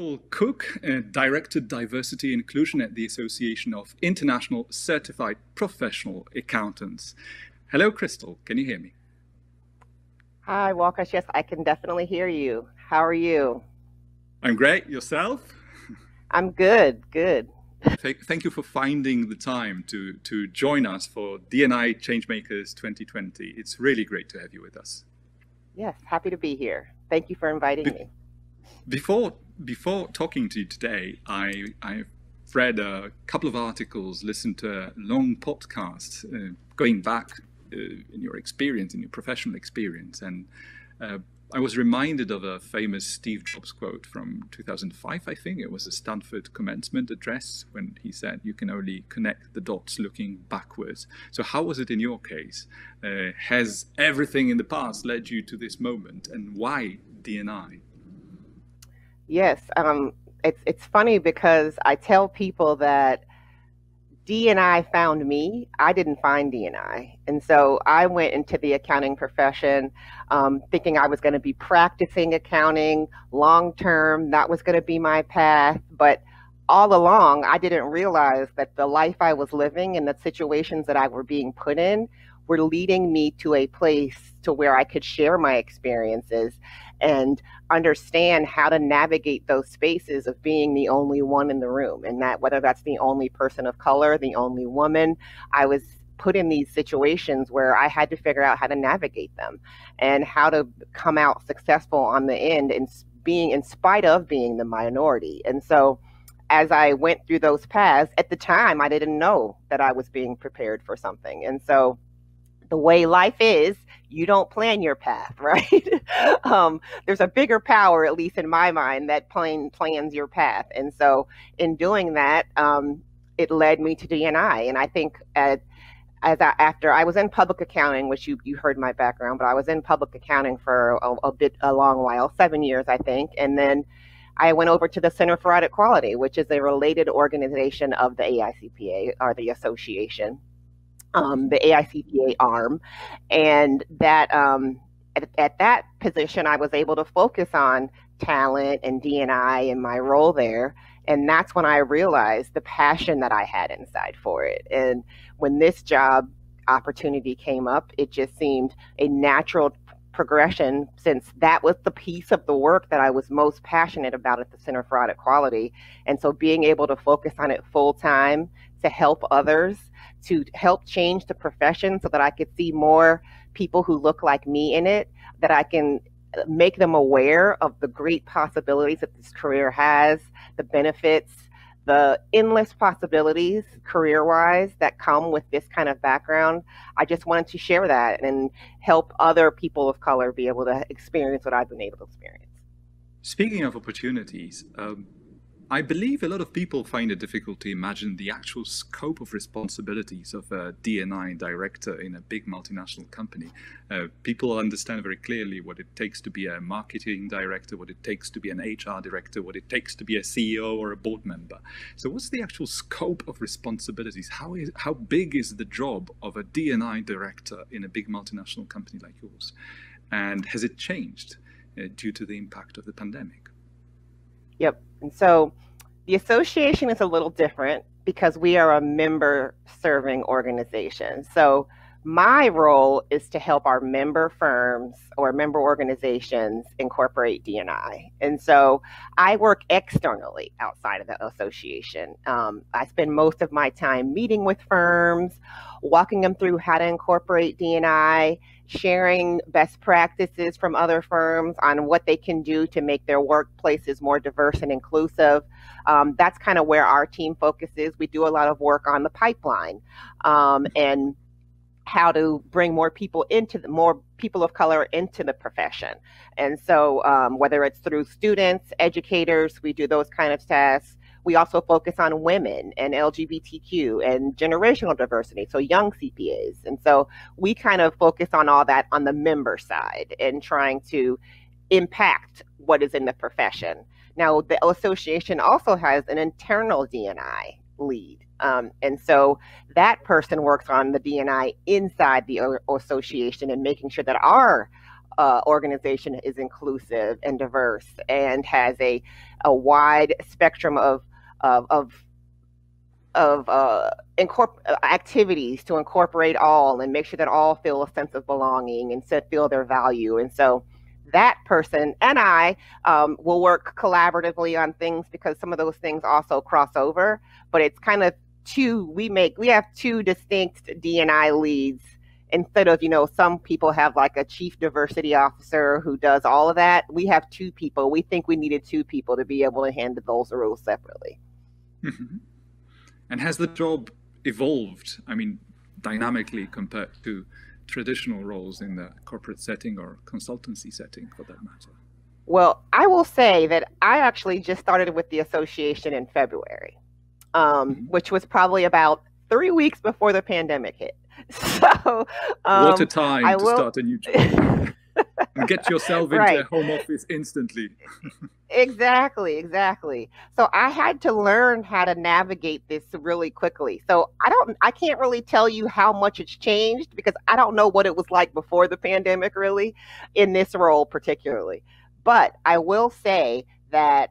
Crystal Cooke, Director Diversity and Inclusion at the Association of International Certified Professional Accountants. Hello, Crystal. Can you hear me? Hi, Walker. Yes, I can definitely hear you. How are you? I'm great. Yourself? I'm good, good. Thank you for finding the time to join us for D&I Changemakers 2020. It's really great to have you with us. Yes, happy to be here. Thank you for inviting me. Before talking to you today, I've read a couple of articles, listened to a long podcast, going back in your experience, in your professional experience, and I was reminded of a famous Steve Jobs quote from 2005, I think. It was a Stanford commencement address when he said, "You can only connect the dots looking backwards." So how was it in your case? Has everything in the past led you to this moment, and why D&I? Yes, it's funny because I tell people that D&I found me. I didn't find D&I. And so I went into the accounting profession thinking I was going to be practicing accounting long term. That was going to be my path. But all along, I didn't realize that the life I was living and the situations that I were being put in were leading me to a place to where I could share my experiences and understand how to navigate those spaces of being the only one in the room. And that whether that's the only person of color, the only woman, I was put in these situations where I had to figure out how to navigate them and how to come out successful on the end and being in spite of being the minority. And so as I went through those paths, at the time, I didn't know that I was being prepared for something. And so the way life is, you don't plan your path, right? There's a bigger power, at least in my mind, that plans your path. And so in doing that, it led me to D&I. And I think after I was in public accounting, which you heard my background, but I was in public accounting for a long while, 7 years, I think. And then I went over to the Center for Audit Quality, which is a related organization of the AICPA, or the association. The AICPA arm, and that at that position, I was able to focus on talent and D&I and my role there. And that's when I realized the passion that I had inside for it. And when this job opportunity came up, it just seemed a natural progression, since that was the piece of the work that I was most passionate about at the Center for Audit Quality. And so being able to focus on it full time to help others, to help change the profession so that I could see more people who look like me in it, that I can make them aware of the great possibilities that this career has, the benefits, the endless possibilities career-wise that come with this kind of background. I just wanted to share that and help other people of color be able to experience what I've been able to experience. Speaking of opportunities, I believe a lot of people find it difficult to imagine the actual scope of responsibilities of a D&I director in a big multinational company. People understand very clearly what it takes to be a marketing director, what it takes to be an HR director, what it takes to be a CEO or a board member. So what's the actual scope of responsibilities? How big is the job of a D&I director in a big multinational company like yours? And has it changed due to the impact of the pandemic? Yep. And so the association is a little different because we are a member serving organization. So my role is to help our member firms or member organizations incorporate D&I. And so I work externally outside of the association. I spend most of my time meeting with firms, walking them through how to incorporate D&I, sharing best practices from other firms on what they can do to make their workplaces more diverse and inclusive. That's kind of where our team focuses. We do a lot of work on the pipeline and how to bring more people of color into the profession. And so whether it's through students, educators, we do those kind of tasks. We also focus on women and LGBTQ and generational diversity, so young CPAs. And so we kind of focus on all that on the member side and trying to impact what is in the profession. Now, the association also has an internal D&I lead. And so that person works on the D&I inside the association and making sure that our organization is inclusive and diverse and has a wide spectrum of activities to incorporate all and make sure that all feel a sense of belonging and feel their value. And so that person and I will work collaboratively on things, because some of those things also cross over, but it's kind of we have two distinct D&I leads instead of, some people have like a chief diversity officer who does all of that. We have two people. We think we needed two people to be able to handle those roles separately. Mm-hmm. And has the job evolved, dynamically compared to traditional roles in the corporate setting or consultancy setting, for that matter? Well, I will say that I actually just started with the association in February, which was probably about 3 weeks before the pandemic hit. So, what a time to start a new job. And get yourself into a home office instantly. Exactly. So I had to learn how to navigate this really quickly. So I can't really tell you how much it's changed, because I don't know what it was like before the pandemic, really, in this role particularly. But I will say that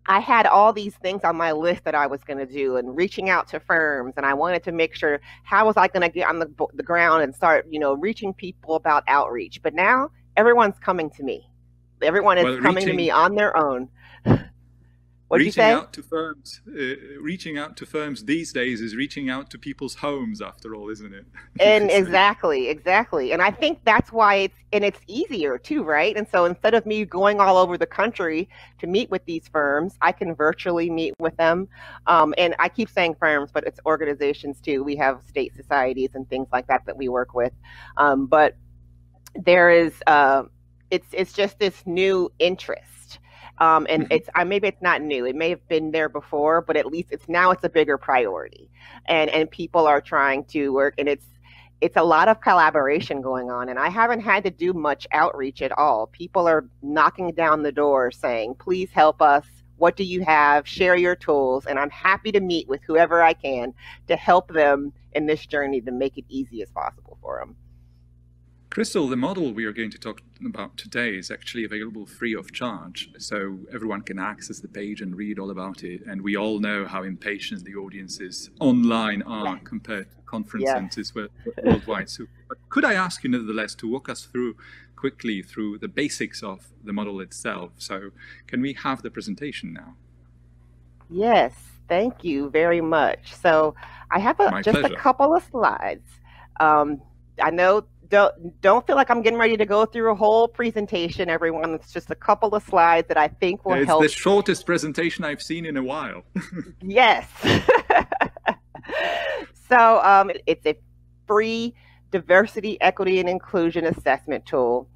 I had all these things on my list that I was going to do, and reaching out to firms, and I wanted to make sure, how was I going to get on the ground and start, reaching people about outreach. But now everyone's coming to me. Everyone is coming to me on their own. What'd you say? Reaching out to firms these days is reaching out to people's homes, after all, isn't it? And exactly. And I think that's why it's easier too, right? And so instead of me going all over the country to meet with these firms, I can virtually meet with them. And I keep saying firms, but it's organizations too. We have state societies and things like that we work with. But there is, it's just this new interest. And maybe it's not new. It may have been there before, but at least it's a bigger priority, and people are trying to work, and it's a lot of collaboration going on. And I haven't had to do much outreach at all. People are knocking down the door saying, please help us. What do you have? Share your tools. And I'm happy to meet with whoever I can to help them in this journey to make it easy as possible for them. Crystal, the model we are going to talk about today is actually available free of charge, so everyone can access the page and read all about it. And we all know how impatient the audiences online are compared to conference centers worldwide. So, but could I ask you, nevertheless, to walk us quickly through the basics of the model itself? So can we have the presentation now? Yes, thank you very much. So I have just a couple of slides. I know. Don't feel like I'm getting ready to go through a whole presentation, everyone. It's just a couple of slides that I think will help. It's the shortest presentation I've seen in a while. Yes. So it's a free diversity, equity, and inclusion assessment tool.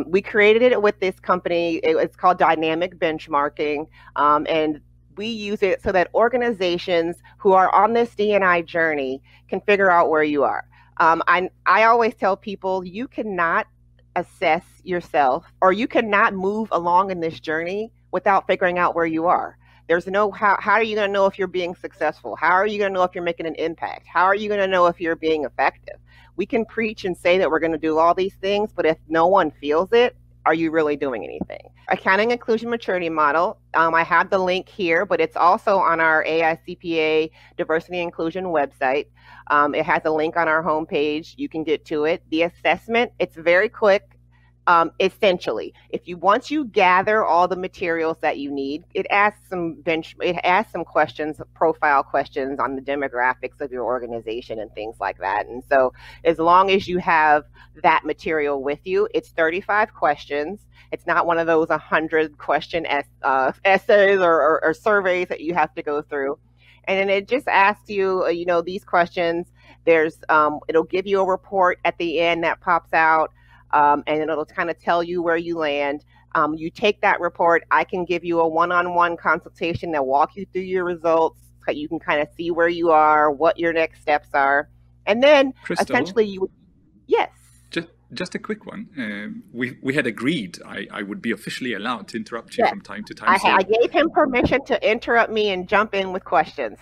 We created it with this company. It's called Dynamic Benchmarking. And we use it so that organizations who are on this D&I journey can figure out where you are. I always tell people, you cannot assess yourself, or you cannot move along in this journey without figuring out where you are. There's no how are you going to know if you're being successful? How are you going to know if you're making an impact? How are you going to know if you're being effective? We can preach and say that we're going to do all these things, but if no one feels it, are you really doing anything? Accounting Inclusion Maturity Model. I have the link here, but it's also on our AICPA Diversity and Inclusion website. It has a link on our homepage. You can get to it. The assessment, it's very quick. Essentially, once you gather all the materials that you need, it asks some questions, profile questions on the demographics of your organization and things like that. And so as long as you have that material with you, it's 35 questions. It's not one of those 100 question essays or surveys that you have to go through. And then it just asks you, these questions. It'll give you a report at the end that pops out. And it'll kind of tell you where you land. You take that report. I can give you a one-on-one consultation that walk you through your results, so you can kind of see where you are, what your next steps are. And then Crystal, essentially yes. Just a quick one. We had agreed I would be officially allowed to interrupt you from time to time. I gave him permission to interrupt me and jump in with questions.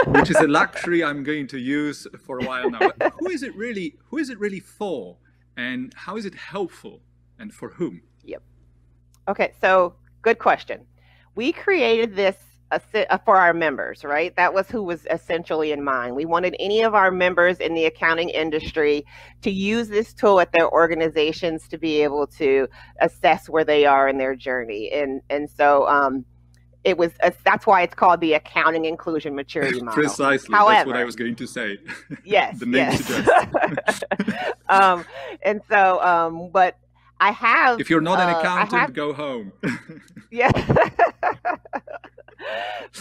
Which is a luxury I'm going to use for a while now. But who is it really for? And how is it helpful and for whom? Yep. Okay, so good question. We created this for our members, right? That was who was essentially in mind. We wanted any of our members in the accounting industry to use this tool at their organizations to be able to assess where they are in their journey. And so it was that's why it's called the accounting inclusion maturity model. Precisely. However, that's what I was going to say. Yes. The name suggests. And so, but I have. If you're not an accountant, go home. Yeah.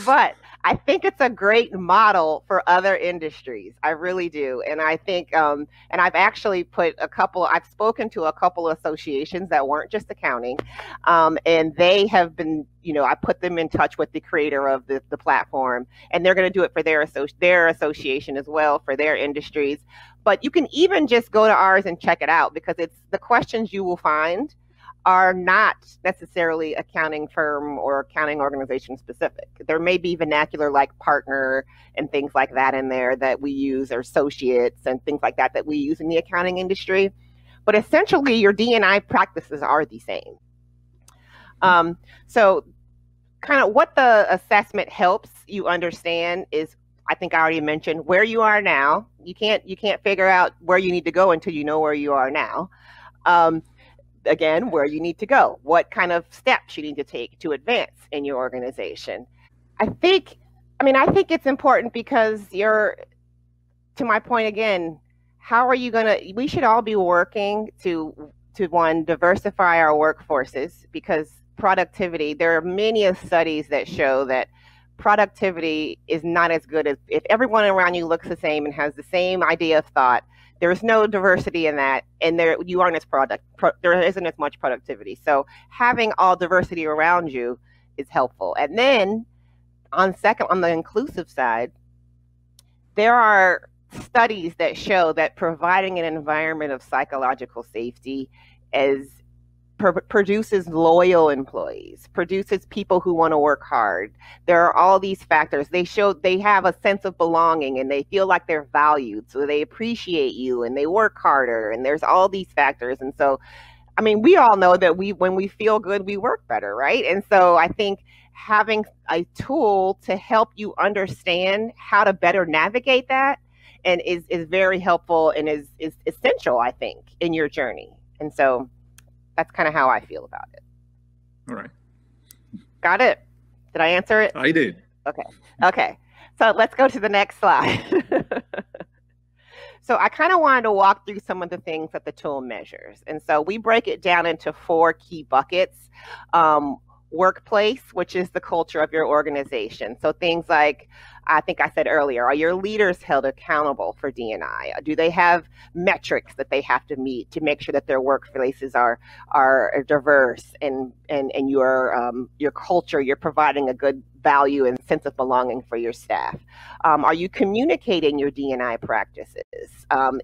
But I think it's a great model for other industries. I really do. And I think, and I've actually I've spoken to a couple of associations that weren't just accounting. And they have been, I put them in touch with the creator of the platform, and they're going to do it for their association as well, for their industries. But you can even just go to ours and check it out, because the questions you will find are not necessarily accounting firm or accounting organization specific. There may be vernacular like partner and things like that in there that we use, or associates and things like that we use in the accounting industry. But essentially, your D&I practices are the same. So kind of what the assessment helps you understand is, I think I already mentioned, where you are now. You can't figure out where you need to go until you know where you are now. Again, where you need to go, what kind of steps you need to take to advance in your organization. I think it's important because to my point again, how are you we should all be working to one, diversify our workforces, because productivity, there are many studies that show that productivity is not as good as if everyone around you looks the same and has the same idea of thought. There's no diversity in that, and there isn't as much productivity. So having all diversity around you is helpful. And then on the inclusive side, there are studies that show that providing an environment of psychological safety produces loyal employees, produces people who want to work hard. There are all these factors. They have a sense of belonging, and they feel like they're valued, so they appreciate you and they work harder, and there's all these factors. And so, we all know that when we feel good, we work better, right? And so I think having a tool to help you understand how to better navigate that and is very helpful and is essential, I think, in your journey. And so that's kind of how I feel about it. All right. Got it? Did I answer it? I did. Okay. So let's go to the next slide. So I kind of wanted to walk through some of the things that the tool measures. And so we break it down into 4 key buckets. Workplace, which is the culture of your organization. So things like, I think I said earlier, are your leaders held accountable for D&I? Do they have metrics that they have to meet to make sure that their workplaces are diverse, and your culture, you're providing a good value and sense of belonging for your staff? Are you communicating your D&I practices?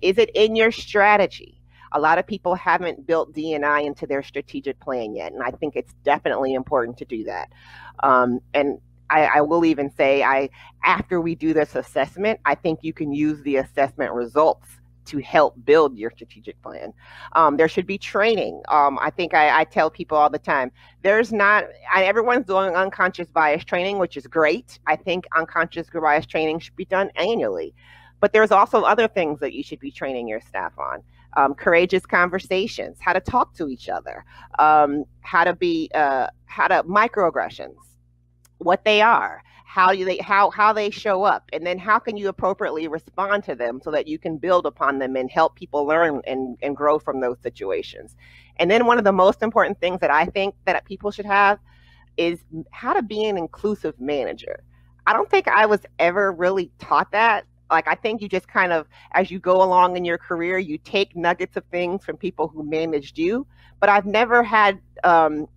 Is it in your strategy? A lot of people haven't built D&I into their strategic plan yet, and I think it's definitely important to do that. And I will even say, after we do this assessment, I think you can use the assessment results to help build your strategic plan. There should be training. I think I tell people all the time, everyone's doing unconscious bias training, which is great. I think unconscious bias training should be done annually. But there's also other things that you should be training your staff on. Courageous conversations, how to talk to each other, how to microaggressions, what they are, how they show up, and then how can you appropriately respond to them so that you can build upon them and help people learn and grow from those situations. And then one of the most important things that I think that people should have is how to be an inclusive manager. I don't think I was ever really taught that. I think you just kind of, as you go along in your career, you take nuggets of things from people who managed you. But I've never had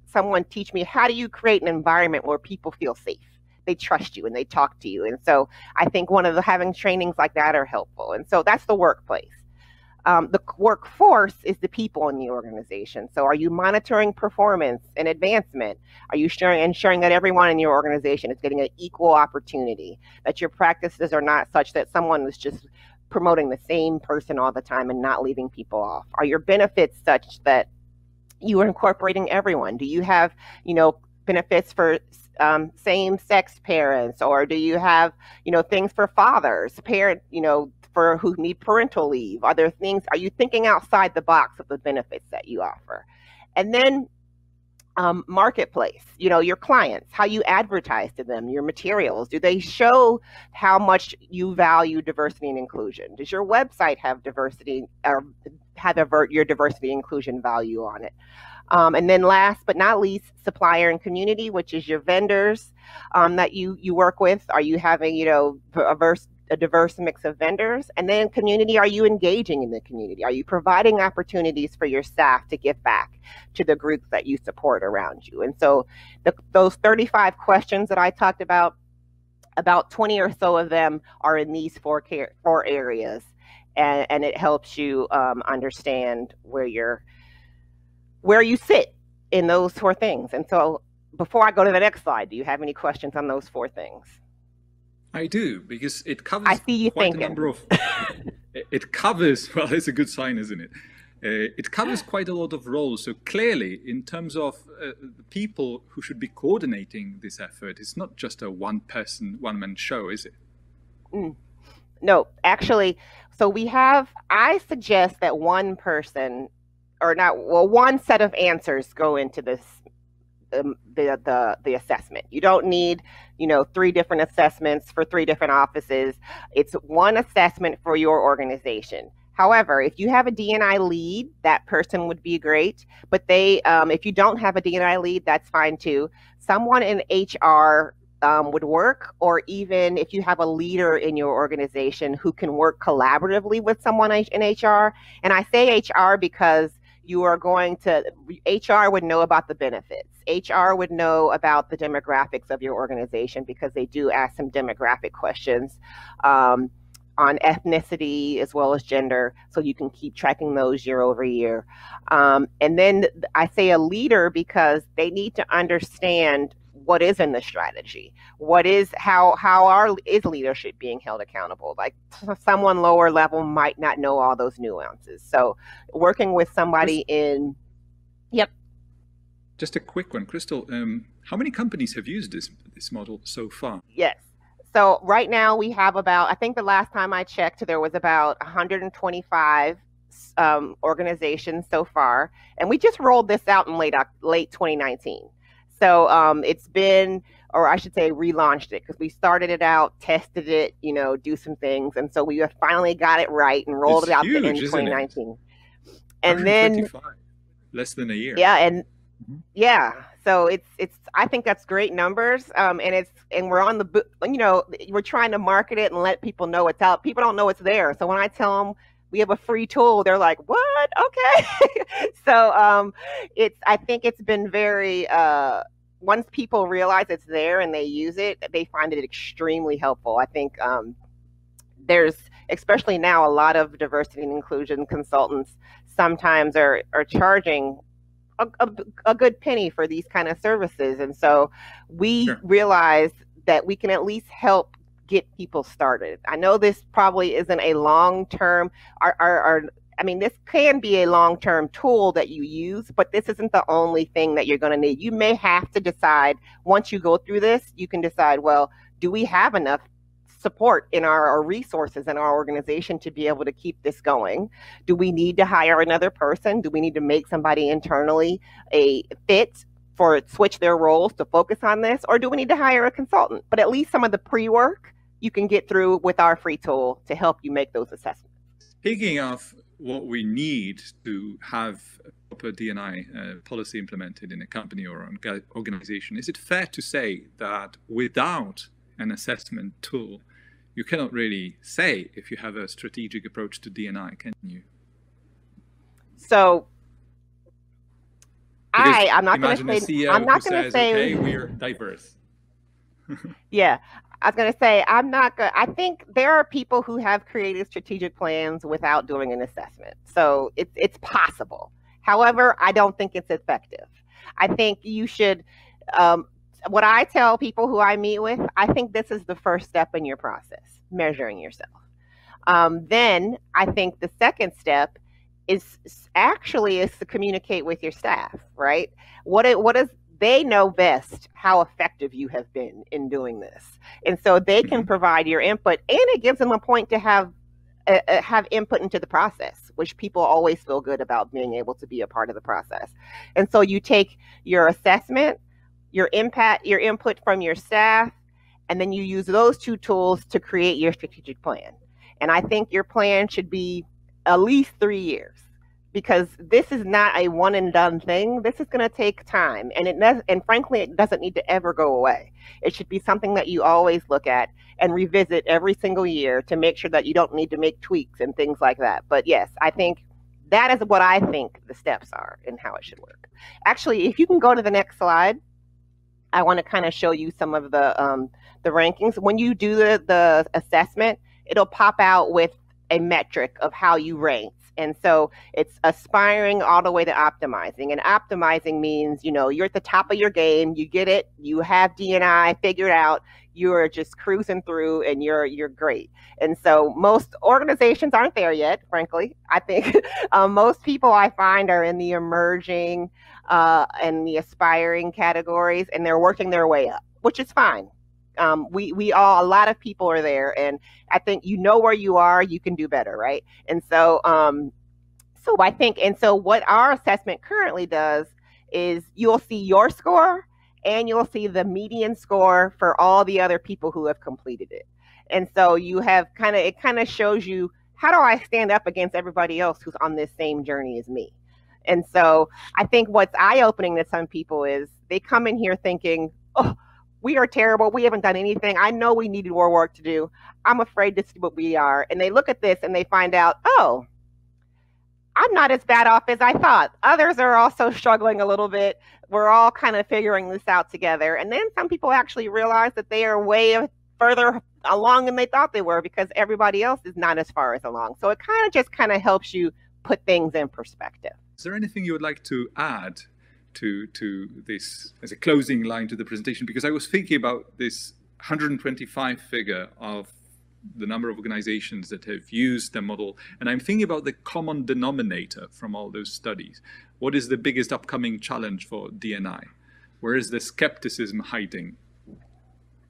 someone teach me, how do you create an environment where people feel safe? They trust you and they talk to you. And so I think having trainings like that are helpful. And so that's the workplace. The workforce is the people in the organization. So are you monitoring performance and advancement? Are you ensuring that everyone in your organization is getting an equal opportunity, that your practices are not such that someone is just promoting the same person all the time and not leaving people off? Are your benefits such that you are incorporating everyone? Do you have, benefits for same-sex parents, or do you have, things for fathers, for who need parental leave? Are there things? Are you thinking outside the box of the benefits that you offer? And then marketplace, your clients, how you advertise to them, your materials. Do they show how much you value diversity and inclusion? Does your website have diversity or have your diversity inclusion value on it? And then last but not least, supplier and community, which is your vendors that you work with. Are you having, a diverse mix of vendors? And then community, are you engaging in the community? Are you providing opportunities for your staff to give back to the groups that you support around you? And so those 35 questions that I talked about 20 or so of them are in these four areas. And it helps you understand where you sit in those four things. And so before I go to the next slide, do you have any questions on those four things? I do, because it covers I see you quite thinking. a number of... It covers, well, it's a good sign, isn't it? It covers quite a lot of roles. So clearly, in terms of the people who should be coordinating this effort, it's not just a one-man show, is it? No, actually, so I suggest that one person, or not, well, one set of answers go into this, the assessment. You don't need, 3 different assessments for 3 different offices. It's one assessment for your organization. However, if you have a D&I lead, that person would be great. But if you don't have a D&I lead, that's fine too. Someone in HR would work, or even if you have a leader in your organization who can work collaboratively with someone in HR. And I say HR because HR would know about the benefits. HR would know about the demographics of your organization, because they do ask some demographic questions on ethnicity as well as gender, so you can keep tracking those year over year. And then I say a leader because they need to understand what is in the strategy. How is leadership being held accountable? Like, someone lower level might not know all those nuances. So working with somebody Yep. Just a quick one, Crystal. How many companies have used this model so far? Yes. So right now we have I think the last time I checked, there was about 125 organizations so far. And we just rolled this out in late 2019. So it's been, or I should say relaunched it, because we started it out, tested it, do some things. And so we have finally got it right and rolled it out in 2019. And then less than a year. Yeah. And yeah, so I think that's great numbers. And we're on we're trying to market it and let people know it's out. People don't know it's there. So when I tell them we have a free tool, they're like, what? Okay. So I think it's been very, once people realize it's there and they use it, they find it extremely helpful. I think there's, especially now, a lot of diversity and inclusion consultants sometimes are charging a good penny for these kind of services. And so we realize that we can at least help get people started. I know this probably isn't a long-term, this can be a long-term tool that you use, but this isn't the only thing that you're going to need. You may have to decide, once you go through this, you can decide, well, do we have enough support in our resources in our organization to be able to keep this going? Do we need to hire another person? Do we need to make somebody internally a fit switch their roles to focus on this? Or do we need to hire a consultant? But at least some of the pre-work you can get through with our free tool to help you make those assessments. Speaking of what we need to have a proper D&I policy implemented in a company or an organization, is it fair to say that without an assessment tool, you cannot really say if you have a strategic approach to D&I, can you? So because I'm not going to say, I'm not going to say, okay, we're diverse. Yeah, I was going to say, I think there are people who have created strategic plans without doing an assessment. So it's possible. However, I don't think it's effective. I think you should, what I tell people who I meet with, I think this is the first step in your process, measuring yourself. Then I think the second step is actually is to communicate with your staff, right? What is they know best how effective you have been in doing this, and so they can provide your input, and it gives them a point to have input into the process, which people always feel good about being able to be a part of the process. And so you take your assessment, your input from your staff, and then you use those two tools to create your strategic plan. And I think your plan should be at least 3 years, because this is not a one and done thing. This is going to take time, and frankly, it doesn't need to ever go away. It should be something that you always look at and revisit every single year to make sure that you don't need to make tweaks and things like that. But yes, I think that is what I think the steps are and how it should work. Actually, if you can go to the next slide, I want to kind of show you some of the rankings. When you do the assessment, it'll pop out with a metric of how you rank. And so it's aspiring all the way to optimizing. And optimizing means, you know, you're at the top of your game, you get it, you have D&I figured out, you're just cruising through and you're great. And so most organizations aren't there yet, frankly. I think most people I find are in the emerging and the aspiring categories, and they're working their way up, which is fine. A lot of people are there, and I think you know where you are, you can do better, right? And so, so what our assessment currently does is you'll see your score and you'll see the median score for all the other people who have completed it. And so you have it kind of shows you, how do I stand up against everybody else who's on this same journey as me? And so I think what's eye-opening to some people is they come in here thinking, oh, we are terrible. We haven't done anything. I know we need more work to do. I'm afraid to see what we are. And they look at this and they find out, oh, I'm not as bad off as I thought. Others are also struggling a little bit. We're all kind of figuring this out together. And then some people actually realize that they are way further along than they thought they were, because everybody else is not as far as along. So it kind of helps you put things in perspective. Is there anything you would like to add to this as a closing line to the presentation? Because I was thinking about this 125 figure of the number of organizations that have used the model, and I'm thinking about the common denominator from all those studies. What is the biggest upcoming challenge for D&I? Where is the skepticism hiding?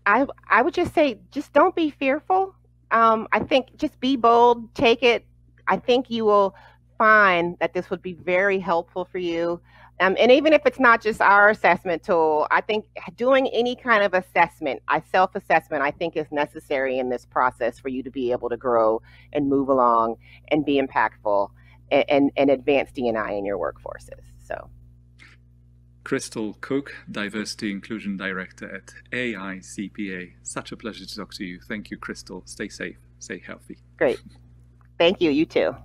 I would just say, just don't be fearful. I think just be bold, take it. I think you will find that this would be very helpful for you. And even if it's not just our assessment tool, I think doing any kind of assessment, self-assessment, I think is necessary in this process for you to be able to grow and move along and be impactful and advance D&I in your workforces. So, Crystal Cooke, Diversity Inclusion Director at AICPA. Such a pleasure to talk to you. Thank you, Crystal. Stay safe, stay healthy. Great. Thank you. You too.